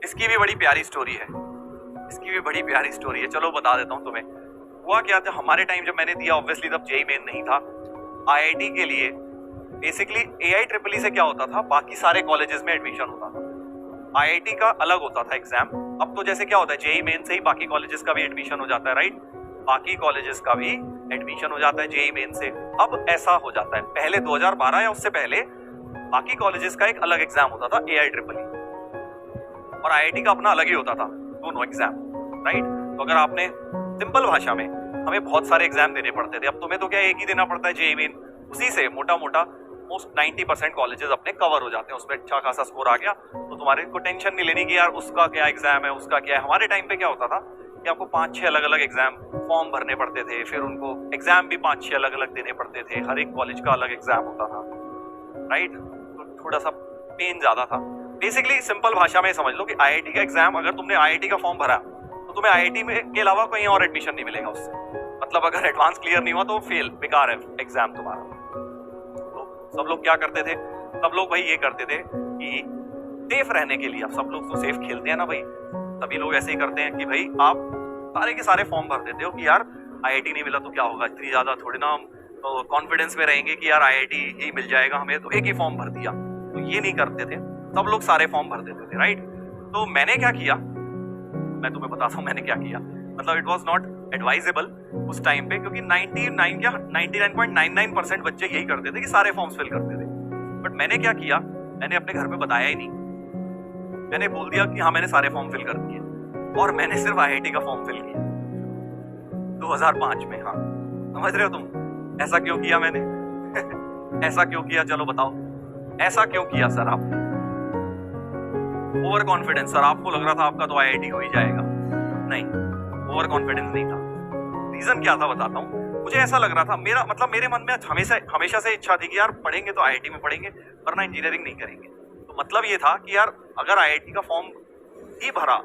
इसकी भी बड़ी प्यारी स्टोरी है, इसकी भी बड़ी प्यारी स्टोरी है। चलो बता देता हूँ तुम्हें। हुआ क्या था, हमारे टाइम जब मैंने दिया, ऑब्वियसली तब जेईई मेन नहीं था। आईआईटी के लिए बेसिकली AIEEE से क्या होता था, बाकी सारे कॉलेजेस में एडमिशन होता था। आईआईटी का अलग होता था एग्जाम। अब तो जैसे क्या होता है, जेईई मेन से ही बाकी कॉलेजेस का भी एडमिशन हो जाता है, राइट? बाकी कॉलेजेस का भी एडमिशन हो जाता है जेईई मेन से। अब ऐसा हो जाता है, पहले 2012 या उससे पहले बाकी कॉलेजेस का एक अलग एग्जाम होता था AIEEE, और आईआईटी का अपना अलग ही होता था, दोनों एग्जाम, राइट? तो अगर आपने सिंपल भाषा में, हमें बहुत सारे एग्जाम देने पड़ते थे। अब तुम्हें तो क्या एक ही देना पड़ता है जेईई मेन, उसी से मोटा मोटा मोस्ट 90% कॉलेजेस अपने कवर हो जाते हैं। उसमें अच्छा खासा स्कोर आ गया तो तुम्हारे को टेंशन नहीं लेनी कि यार उसका क्या एग्जाम है, उसका क्या है। हमारे टाइम पे क्या होता था कि आपको 5-6 अलग अलग एग्जाम फॉर्म भरने पड़ते थे, फिर उनको एग्जाम भी 5-6 अलग अलग देने पड़ते थे, हर एक कॉलेज का अलग एग्जाम होता था, राइट? तो थोड़ा सा पेन ज्यादा था। बेसिकली सिंपल भाषा में समझ लो कि आईआईटी का एग्जाम, अगर तुमने आईआईटी का फॉर्म भरा तो तुम्हें आईआईटी में के अलावा कहीं और एडमिशन नहीं मिलेगा उससे। मतलब अगर एडवांस क्लियर नहीं हुआ तो फेल, बेकार है एग्जाम तुम्हारा। सब लोग क्या करते थे, सब लोग भाई ये करते थे कि सेफ रहने के लिए, अब सब लोग तो सेफ खेलते हैं ना भाई, सभी लोग ऐसे ही करते हैं कि भाई आप सारे के सारे फॉर्म भर देते हो कि यार आईआईटी नहीं मिला तो क्या होगा, इतनी ज्यादा थोड़ी ना हम कॉन्फिडेंस में रहेंगे कि यार आईआईटी ही मिल जाएगा हमें, तो एक ही फॉर्म भर दिया। तो ये नहीं करते थे, सब लोग सारे फॉर्म भर देते थे, राइट? तो मैंने क्या किया, मैं तुम्हें बताता हूँ मैंने क्या किया। मतलब इट वॉज नॉट एडवाइजेबल उस टाइम पे, क्योंकि 99.99% बच्चे यही करते थे कि सारे फॉर्म्स फिल करते थे। बट मैंने क्या किया, मैंने अपने घर में बताया ही नहीं। मैंने बोल दिया कि हाँ मैंने सारे फॉर्म फिल कर दिए, और मैंने सिर्फ आईआईटी का फॉर्म फिल किया 2005 में। हाँ समझ रहे हो तुम ऐसा क्यों किया मैंने? ऐसा क्यों किया, चलो बताओ ऐसा क्यों किया सर? आप ओवर कॉन्फिडेंस, सर आपको लग रहा था आपका तो आईआईटी हो ही जाएगा। नहीं, ओवर कॉन्फिडेंस नहीं था। रीजन क्या था बताता हूँ। मुझे ऐसा लग रहा था, मेरे मन में हमेशा से इच्छा थी कि यार पढ़ेंगे तो आईआईटी में पढ़ेंगे, वरना इंजीनियरिंग नहीं करेंगे। तो मतलब ये था कि यार अगर आईआईटी का फॉर्म ही भरा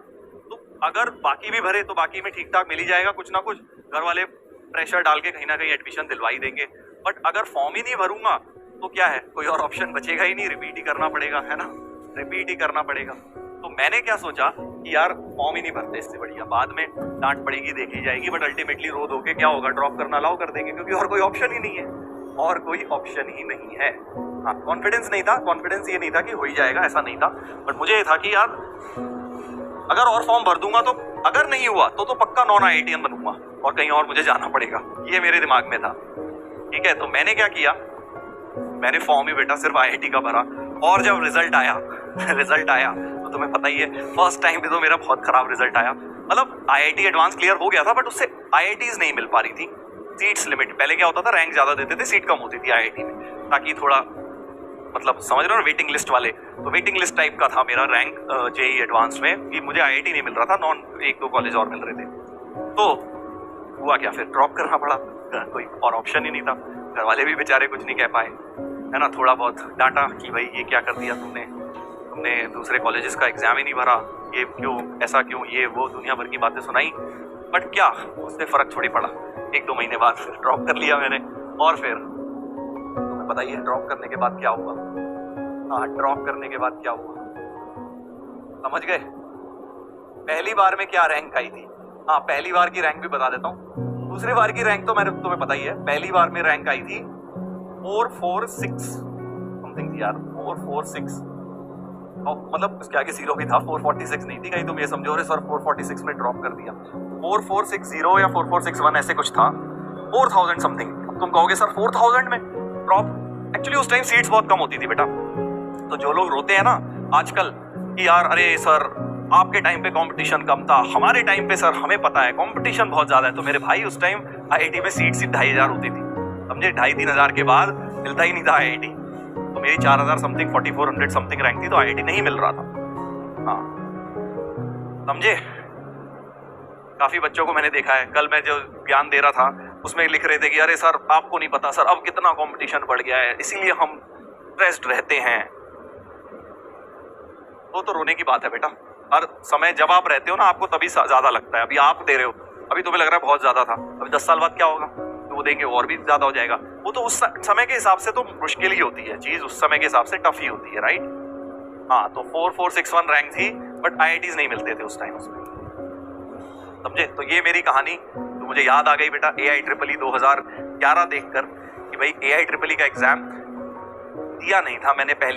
तो अगर बाकी भी भरे तो बाकी में ठीक ठाक मिल ही जाएगा कुछ ना कुछ, घर वाले प्रेशर डाल के कहीं ना कहीं एडमिशन दिलवा ही देंगे। बट अगर फॉर्म ही नहीं भरूंगा तो क्या है, कोई और ऑप्शन बचेगा ही नहीं, रिपीट ही करना पड़ेगा, है ना? रिपीट ही करना पड़ेगा। तो मैंने क्या सोचा कि यार फॉर्म ही नहीं भरते, इससे बढ़िया बाद में डांट पड़ेगी देखी जाएगी, बट अल्टीमेटली रो धो के क्या होगा, ड्रॉप करना अलाउ कर देंगे, क्योंकि और कोई ऑप्शन ही नहीं है, और कोई ऑप्शन ही नहीं है। हाँ कॉन्फिडेंस नहीं था, कॉन्फिडेंस ये नहीं था कि हो ही जाएगा, ऐसा नहीं था। बट मुझे ये था कि यार अगर और फॉर्म भर दूंगा तो अगर नहीं हुआ तो पक्का नॉन आईआईटीएन बनूंगा और कहीं और मुझे जाना पड़ेगा, ये मेरे दिमाग में था। ठीक है, तो मैंने क्या किया, मैंने फॉर्म ही बेटा सिर्फ आईआईटी का भरा, और जब रिजल्ट आया तो तुम्हें पता ही है फर्स्ट टाइम पे तो मेरा बहुत खराब रिजल्ट आया। मतलब आईआईटी एडवांस क्लियर हो गया था, बट उससे आईआईटीज नहीं मिल पा रही थी, सीट्स लिमिट। पहले क्या होता था, रैंक ज्यादा देते थे, सीट कम होती थी आईआईटी में, ताकि थोड़ा मतलब समझ रहे हो ना, वेटिंग लिस्ट वाले। तो वेटिंग लिस्ट टाइप का था मेरा रैंक जेईई एडवांस में, कि मुझे आईआईटी नहीं मिल रहा था, नॉन 1-2 कॉलेज और मिल रहे थे। तो हुआ क्या, फिर ड्रॉप करना पड़ा, कोई और ऑप्शन ही नहीं था। घर वाले भी बेचारे कुछ नहीं कह पाए, है ना? थोड़ा बहुत डांटा कि भाई ये क्या कर दिया तुमने दूसरे कॉलेजेस का एग्जाम ही नहीं भरा, ये क्यों, ऐसा क्यों, ये वो दुनिया भर की बातें सुनाई। बट क्या, उससे फर्क थोड़ी पड़ा। 1-2 महीने बाद फिर ड्रॉप कर लिया मैंने, और फिर तुम्हें बताइए ड्रॉप करने के बाद क्या हुआ। हाँ, ड्रॉप करने के बाद क्या हुआ समझ गए? पहली बार में क्या रैंक आई थी? हाँ, पहली बार की रैंक भी बता देता हूँ। दूसरी बार की रैंक तो मैंने तुम्हें पता ही है। पहली बार में रैंक आई थी 446 समथिंग थी यार, 446, मतलब उसके आगे 0 भी था, 446 नहीं थी। कहीं तुम ये समझो, सर 446 में ड्रॉप कर दिया, 4460 या 4461 ऐसे कुछ था, 4000 समथिंग। तुम कहोगे सर 4000 में ड्रॉप, एक्चुअली उस टाइम सीट्स बहुत कम होती थी बेटा। तो जो लोग रोते हैं ना आजकल कि यार अरे सर आपके टाइम पे कंपटीशन कम था, हमारे टाइम पे सर हमें पता है कंपटीशन बहुत ज्यादा है। तो मेरे भाई उस टाइम आईआईटी में सीट 2500 होती थी, समझे? 2500-3000 के बाद मिलता ही नहीं था आईआईटी। तो मेरी 4000 समथिंग, 4400 समथिंग रैंक थी, तो आईआईटी नहीं मिल रहा था। हाँ समझे? काफी बच्चों को मैंने देखा है, कल मैं जो ज्ञान दे रहा था उसमें लिख रहे थे कि अरे सर आपको नहीं पता सर अब कितना कंपटीशन बढ़ गया है, इसीलिए हम स्ट्रेस्ड रहते हैं। वो तो रोने की बात है बेटा। हर समय जब आप रहते हो ना, आपको तभी ज्यादा लगता है। अभी आप दे रहे हो, अभी तुम्हें लग रहा है बहुत ज्यादा था, अभी 10 साल बाद क्या होगा, तो वो देंगे और भी ज्यादा हो जाएगा। वो तो उस समय के हिसाब से तो मुश्किल ही होती है चीज, उस समय के हिसाब से टफ ही होती है, राइट? हाँ, तो 4461 रैंक थी, बट आईआईटीज नहीं मिलते थे उस टाइम उसमें, समझे। तो ये मेरी कहानी तो मुझे याद आ गई बेटा AIEEE 2011 देखकर कि भाई AIEEE का एग्जाम दिया नहीं था मैंने पहली